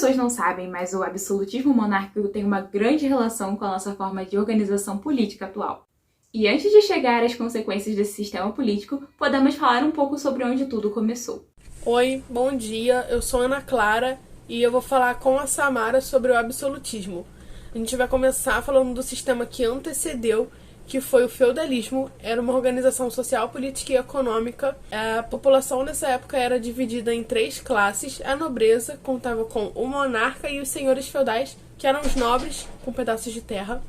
pessoas não sabem, mas o absolutismo monárquico tem uma grande relação com a nossa forma de organização política atual. E antes de chegar às consequências desse sistema político, podemos falar um pouco sobre onde tudo começou. Oi, bom dia, eu sou Ana Clara e eu vou falar com a Samara sobre o absolutismo. A gente vai começar falando do sistema que antecedeu, que foi o feudalismo. Era uma organização social, política e econômica. A população nessa época era dividida em 3 classes. A nobreza contava com o monarca e os senhores feudais, que eram os nobres com pedaços de terra,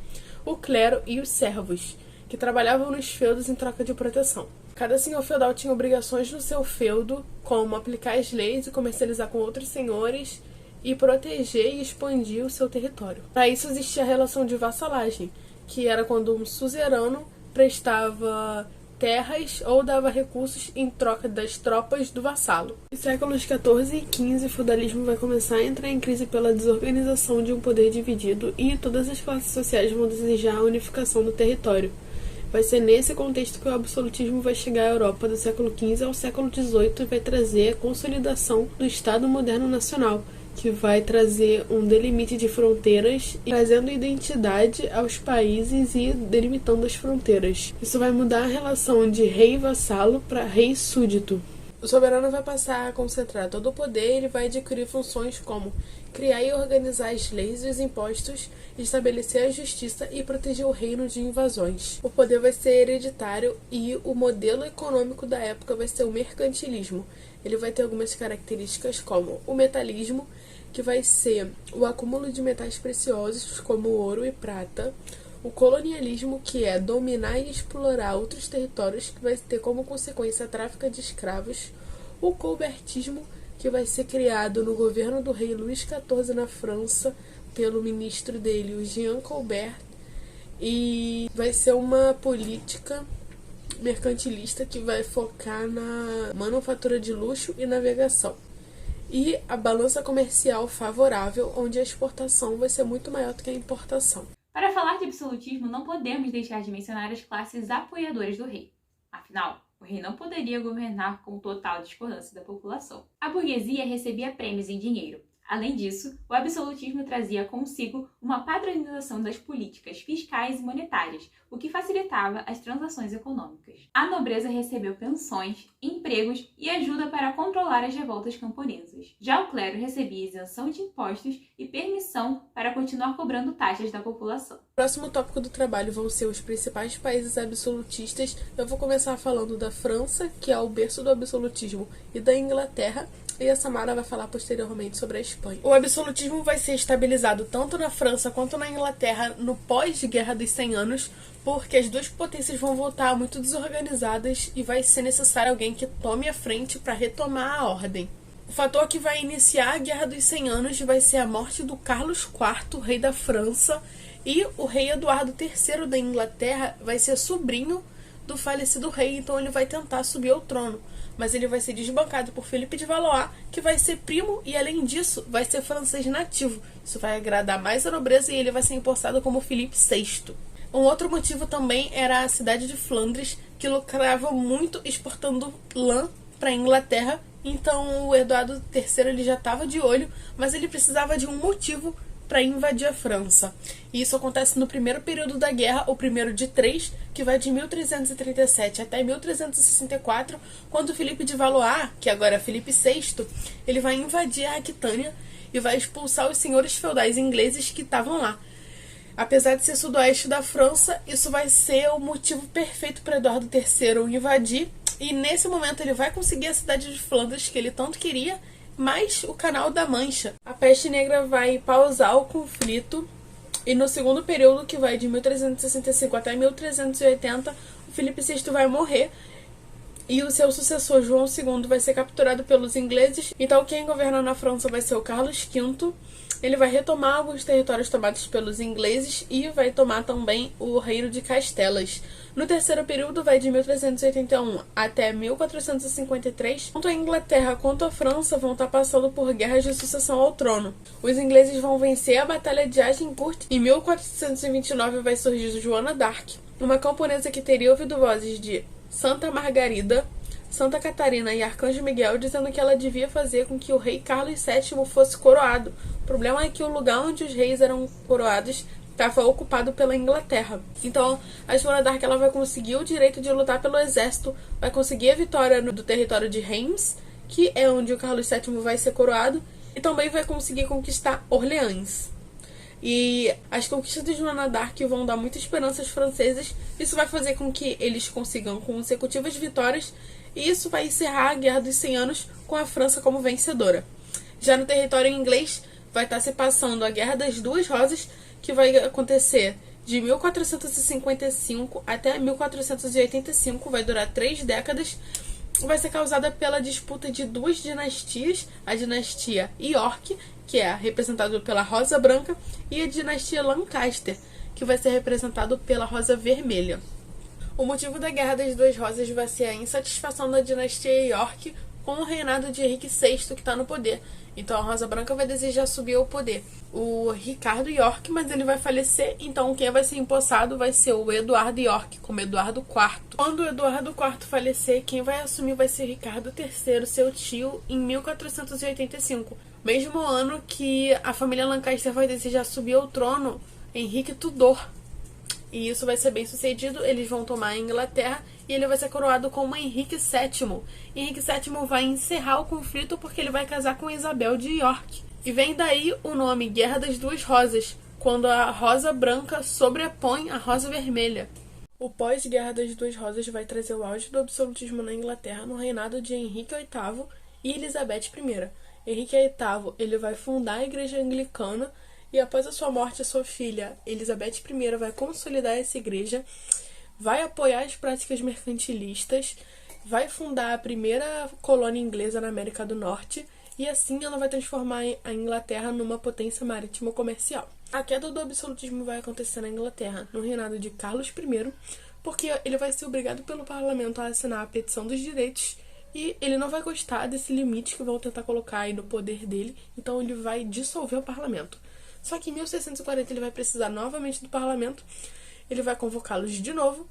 o clero e os servos, que trabalhavam nos feudos em troca de proteção. Cada senhor feudal tinha obrigações no seu feudo, como aplicar as leis e comercializar com outros senhores e proteger e expandir o seu território. Para isso existia a relação de vassalagem, que era quando um suzerano prestava terras ou dava recursos em troca das tropas do vassalo. Nos séculos XIV e XV, o feudalismo vai começar a entrar em crise pela desorganização de um poder dividido e todas as classes sociais vão desejar a unificação do território. Vai ser nesse contexto que o absolutismo vai chegar à Europa do século XV ao século XVIII e vai trazer a consolidação do Estado moderno nacional, que vai trazer um delimite de fronteiras, trazendo identidade aos países e delimitando as fronteiras. Isso vai mudar a relação de rei vassalo para rei súdito. O soberano vai passar a concentrar todo o poder. Ele vai adquirir funções como criar e organizar as leis e os impostos, estabelecer a justiça e proteger o reino de invasões. O poder vai ser hereditário e o modelo econômico da época vai ser o mercantilismo. Ele vai ter algumas características como o metalismo, que vai ser o acúmulo de metais preciosos como ouro e prata, o colonialismo, que é dominar e explorar outros territórios, que vai ter como consequência a tráfico de escravos, o colbertismo, que vai ser criado no governo do rei Luís XIV na França, pelo ministro dele, o Jean Colbert, e vai ser uma política mercantilista que vai focar na manufatura de luxo e navegação. E a balança comercial favorável, onde a exportação vai ser muito maior do que a importação. Para falar de absolutismo, não podemos deixar de mencionar as classes apoiadoras do rei. Afinal, o rei não poderia governar com total discordância da população. A burguesia recebia prêmios em dinheiro. Além disso, o absolutismo trazia consigo uma padronização das políticas fiscais e monetárias, o que facilitava as transações econômicas. A nobreza recebeu pensões, empregos e ajuda para controlar as revoltas camponesas. Já o clero recebia isenção de impostos e permissão para continuar cobrando taxas da população. O próximo tópico do trabalho vão ser os principais países absolutistas. Eu vou começar falando da França, que é o berço do absolutismo, e da Inglaterra, e a Samara vai falar posteriormente sobre a Espanha. O absolutismo vai ser estabilizado tanto na França quanto na Inglaterra no pós-Guerra dos 100 Anos, porque as duas potências vão voltar muito desorganizadas e vai ser necessário alguém que tome a frente para retomar a ordem. O fator que vai iniciar a Guerra dos 100 Anos vai ser a morte do Carlos IV, rei da França, e o rei Eduardo III da Inglaterra vai ser sobrinho do falecido rei, então ele vai tentar subir ao trono. Mas ele vai ser desbancado por Felipe de Valois, que vai ser primo e, além disso, vai ser francês nativo. Isso vai agradar mais a nobreza e ele vai ser empossado como Felipe VI. Um outro motivo também era a cidade de Flandres, que lucrava muito exportando lã para a Inglaterra. Então o Eduardo III ele já estava de olho, mas ele precisava de um motivo para invadir a França. E isso acontece no primeiro período da guerra, o primeiro de 3, que vai de 1337 até 1364, quando Felipe de Valois, que agora é Felipe VI, ele vai invadir a Aquitânia e vai expulsar os senhores feudais ingleses que estavam lá. Apesar de ser sudoeste da França, isso vai ser o motivo perfeito para Eduardo III invadir, e nesse momento ele vai conseguir a cidade de Flandres, que ele tanto queria, mais o Canal da Mancha. A peste negra vai pausar o conflito e no segundo período, que vai de 1365 até 1380, o Filipe VI vai morrer e o seu sucessor João II vai ser capturado pelos ingleses. Então quem governa na França vai ser o Carlos V. Ele vai retomar alguns territórios tomados pelos ingleses e vai tomar também o reino de Castelas. No terceiro período, vai de 1381 até 1453, tanto a Inglaterra quanto a França vão estar passando por guerras de sucessão ao trono. Os ingleses vão vencer a Batalha de Agincourt. Em 1429 vai surgir Joana d'Arc, uma camponesa que teria ouvido vozes de Santa Margarida, Santa Catarina e Arcanjo Miguel, dizendo que ela devia fazer com que o rei Carlos VII fosse coroado. O problema é que o lugar onde os reis eram coroados estava ocupado pela Inglaterra. Então, a Joana d'Arc ela vai conseguir o direito de lutar pelo exército, vai conseguir a vitória do território de Reims, que é onde o Carlos VII vai ser coroado, e também vai conseguir conquistar Orleans. E as conquistas de Joana d'Arc vão dar muita esperança aos franceses. Isso vai fazer com que eles consigam consecutivas vitórias, e isso vai encerrar a Guerra dos 100 Anos com a França como vencedora. Já no território inglês, vai estar se passando a Guerra das Duas Rosas, que vai acontecer de 1455 até 1485, vai durar 3 décadas. Vai ser causada pela disputa de duas dinastias, a dinastia York, que é representada pela Rosa Branca, e a dinastia Lancaster, que vai ser representado pela Rosa Vermelha. O motivo da Guerra das Duas Rosas vai ser a insatisfação da dinastia York com o reinado de Henrique VI, que está no poder. Então a Rosa Branca vai desejar subir ao poder o Ricardo York, mas ele vai falecer, então quem vai ser empossado vai ser o Eduardo York, como Eduardo IV. Quando o Eduardo IV falecer, quem vai assumir vai ser Ricardo III, seu tio, em 1485. Mesmo ano que a família Lancaster vai desejar subir ao trono Henrique Tudor. E isso vai ser bem sucedido, eles vão tomar a Inglaterra e ele vai ser coroado como Henrique VII. Henrique VII vai encerrar o conflito porque ele vai casar com Isabel de York. E vem daí o nome Guerra das Duas Rosas, quando a Rosa Branca sobrepõe a Rosa Vermelha. O pós-Guerra das Duas Rosas vai trazer o auge do absolutismo na Inglaterra no reinado de Henrique VIII e Elizabeth I. Henrique VIII ele vai fundar a Igreja Anglicana, e após a sua morte, a sua filha Elizabeth I vai consolidar essa igreja, vai apoiar as práticas mercantilistas, vai fundar a primeira colônia inglesa na América do Norte, e assim ela vai transformar a Inglaterra numa potência marítima comercial. A queda do absolutismo vai acontecer na Inglaterra no reinado de Carlos I, porque ele vai ser obrigado pelo parlamento a assinar a petição dos direitos, e ele não vai gostar desse limite que vão tentar colocar aí no poder dele, então ele vai dissolver o parlamento. Só que em 1640 ele vai precisar novamente do parlamento, ele vai convocá-los de novo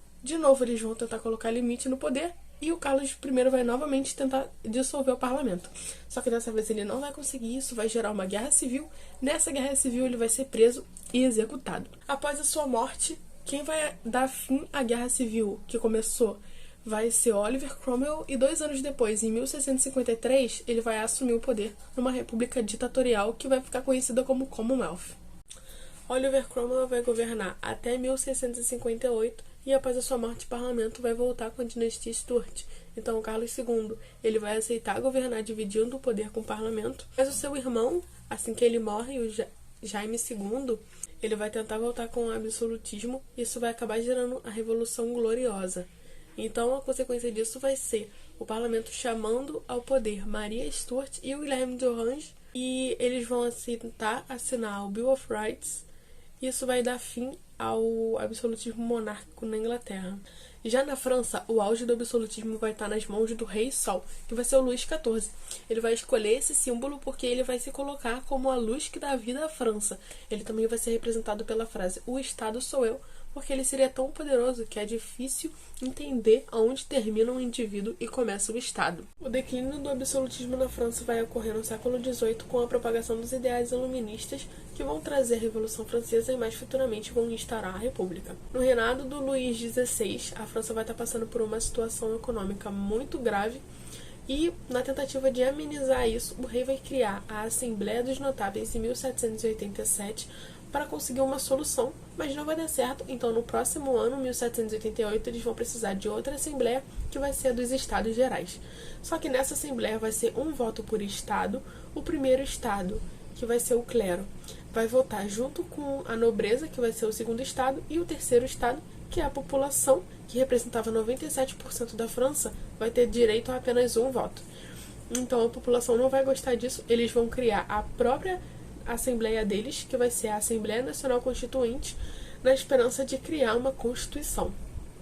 eles vão tentar colocar limite no poder, e o Carlos I vai novamente tentar dissolver o parlamento. Só que dessa vez ele não vai conseguir, isso vai gerar uma guerra civil. Nessa guerra civil ele vai ser preso e executado. Após a sua morte, quem vai dar fim à guerra civil que começou vai ser Oliver Cromwell, e 2 anos depois, em 1653, ele vai assumir o poder numa república ditatorial que vai ficar conhecida como Commonwealth. Oliver Cromwell vai governar até 1658, e após a sua morte o parlamento vai voltar com a dinastia Stuart. Então o Carlos II ele vai aceitar governar dividindo o poder com o parlamento, mas o seu irmão, assim que ele morre, o Jaime II, ele vai tentar voltar com o absolutismo, e isso vai acabar gerando a Revolução Gloriosa. Então a consequência disso vai ser o parlamento chamando ao poder Maria Stuart e o Guilherme de Orange, e eles vão assinar o Bill of Rights. Isso vai dar fim ao absolutismo monárquico na Inglaterra. Já na França, o auge do absolutismo vai estar nas mãos do Rei Sol, que vai ser o Luís XIV. Ele vai escolher esse símbolo porque ele vai se colocar como a luz que dá vida à França. Ele também vai ser representado pela frase "O Estado sou eu", porque ele seria tão poderoso que é difícil entender aonde termina um indivíduo e começa o Estado. O declínio do absolutismo na França vai ocorrer no século XVIII com a propagação dos ideais iluministas, que vão trazer a Revolução Francesa e mais futuramente vão instaurar a República. No reinado do Luís XVI, a França vai estar passando por uma situação econômica muito grave, e na tentativa de amenizar isso, o rei vai criar a Assembleia dos Notáveis em 1787 para conseguir uma solução, mas não vai dar certo. Então no próximo ano, 1788, eles vão precisar de outra Assembleia, que vai ser a dos Estados Gerais. Só que nessa Assembleia vai ser um voto por Estado. O primeiro Estado, que vai ser o clero, vai votar junto com a nobreza, que vai ser o segundo Estado, e o terceiro Estado, que é a população, que representava 97% da França, vai ter direito a apenas um voto. Então a população não vai gostar disso, eles vão criar a própria Assembleia deles, que vai ser a Assembleia Nacional Constituinte, na esperança de criar uma Constituição.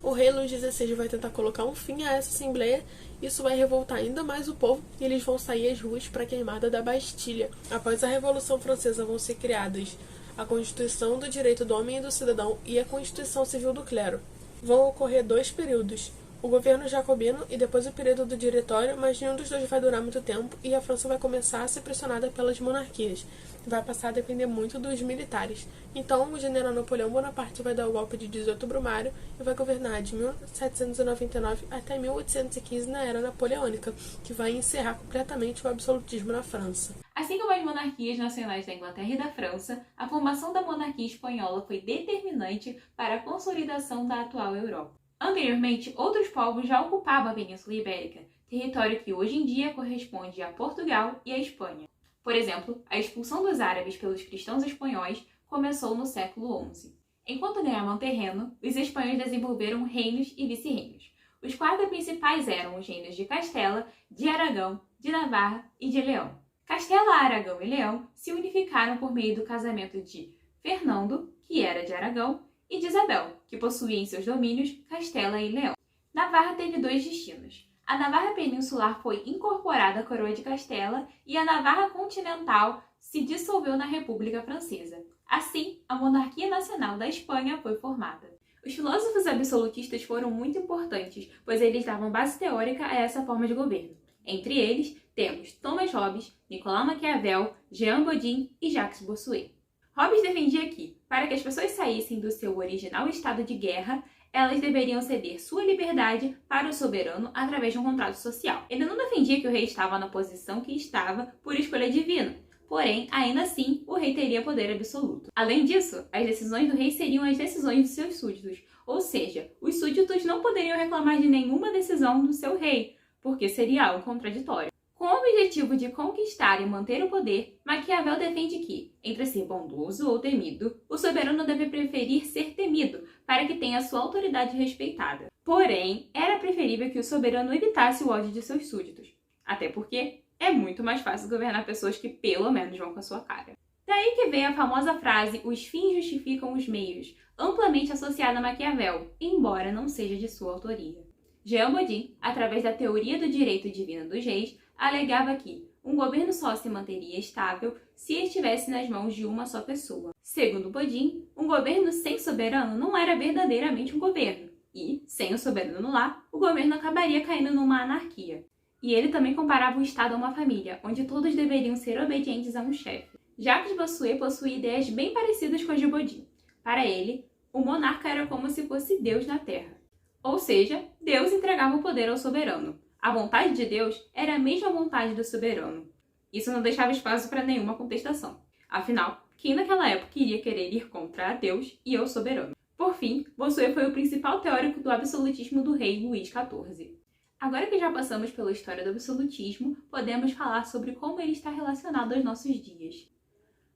O rei Luís XVI vai tentar colocar um fim a essa Assembleia, isso vai revoltar ainda mais o povo, e eles vão sair às ruas para a queimada da Bastilha. Após a Revolução Francesa vão ser criadas a Constituição do Direito do Homem e do Cidadão e a Constituição Civil do Clero. Vão ocorrer 2 períodos. o governo jacobino e depois o período do diretório, mas nenhum dos dois vai durar muito tempo e a França vai começar a ser pressionada pelas monarquias, e vai passar a depender muito dos militares. Então, o general Napoleão Bonaparte vai dar o golpe de 18 Brumário e vai governar de 1799 até 1815 na Era Napoleônica, que vai encerrar completamente o absolutismo na França. Assim como as monarquias nacionais da Inglaterra e da França, a formação da monarquia espanhola foi determinante para a consolidação da atual Europa. Anteriormente, outros povos já ocupavam a Península Ibérica, território que hoje em dia corresponde a Portugal e a Espanha. Por exemplo, a expulsão dos árabes pelos cristãos espanhóis começou no século XI. Enquanto ganhavam terreno, os espanhóis desenvolveram reinos e vice-reinos. Os 4 principais eram os reinos de Castela, de Aragão, de Navarra e de Leão. Castela, Aragão e Leão se unificaram por meio do casamento de Fernando, que era de Aragão, e de Isabel, que possuía em seus domínios Castela e Leão. Navarra teve 2 destinos. A Navarra Peninsular foi incorporada à coroa de Castela e a Navarra Continental se dissolveu na República Francesa. Assim, a monarquia nacional da Espanha foi formada. Os filósofos absolutistas foram muito importantes, pois eles davam base teórica a essa forma de governo. Entre eles, temos Thomas Hobbes, Nicolau Maquiavel, Jean Bodin e Jacques Bossuet. Hobbes defendia que, para que as pessoas saíssem do seu original estado de guerra, elas deveriam ceder sua liberdade para o soberano através de um contrato social. Ele não defendia que o rei estava na posição que estava por escolha divina, porém, ainda assim, o rei teria poder absoluto. Além disso, as decisões do rei seriam as decisões de seus súditos, ou seja, os súditos não poderiam reclamar de nenhuma decisão do seu rei, porque seria algo contraditório. Com o objetivo de conquistar e manter o poder, Maquiavel defende que, entre ser bondoso ou temido, o soberano deve preferir ser temido, para que tenha sua autoridade respeitada. Porém, era preferível que o soberano evitasse o ódio de seus súditos, até porque é muito mais fácil governar pessoas que pelo menos vão com a sua cara. Daí que vem a famosa frase "os fins justificam os meios", amplamente associada a Maquiavel, embora não seja de sua autoria. Jean Bodin, através da teoria do direito divino dos reis, alegava que um governo só se manteria estável se estivesse nas mãos de uma só pessoa. Segundo Bodin, um governo sem soberano não era verdadeiramente um governo, e, sem o soberano no lar, o governo acabaria caindo numa anarquia. E ele também comparava o Estado a uma família, onde todos deveriam ser obedientes a um chefe. Jacques Bossuet possuía ideias bem parecidas com as de Bodin. Para ele, o monarca era como se fosse Deus na Terra. Ou seja, Deus entregava o poder ao soberano. A vontade de Deus era a mesma vontade do soberano. Isso não deixava espaço para nenhuma contestação. Afinal, quem naquela época iria querer ir contra Deus e o soberano? Por fim, Bossuet foi o principal teórico do absolutismo do rei Luís XIV. Agora que já passamos pela história do absolutismo, podemos falar sobre como ele está relacionado aos nossos dias.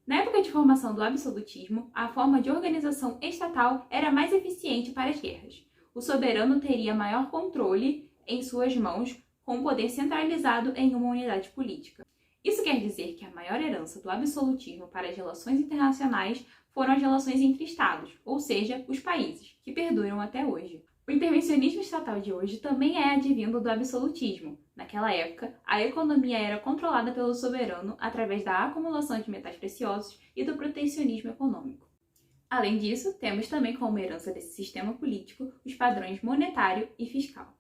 Na época de formação do absolutismo, a forma de organização estatal era mais eficiente para as guerras. O soberano teria maior controle em suas mãos, com o poder centralizado em uma unidade política. Isso quer dizer que a maior herança do absolutismo para as relações internacionais foram as relações entre estados, ou seja, os países, que perduram até hoje. O intervencionismo estatal de hoje também é advindo do absolutismo. Naquela época, a economia era controlada pelo soberano através da acumulação de metais preciosos e do protecionismo econômico. Além disso, temos também como herança desse sistema político os padrões monetário e fiscal.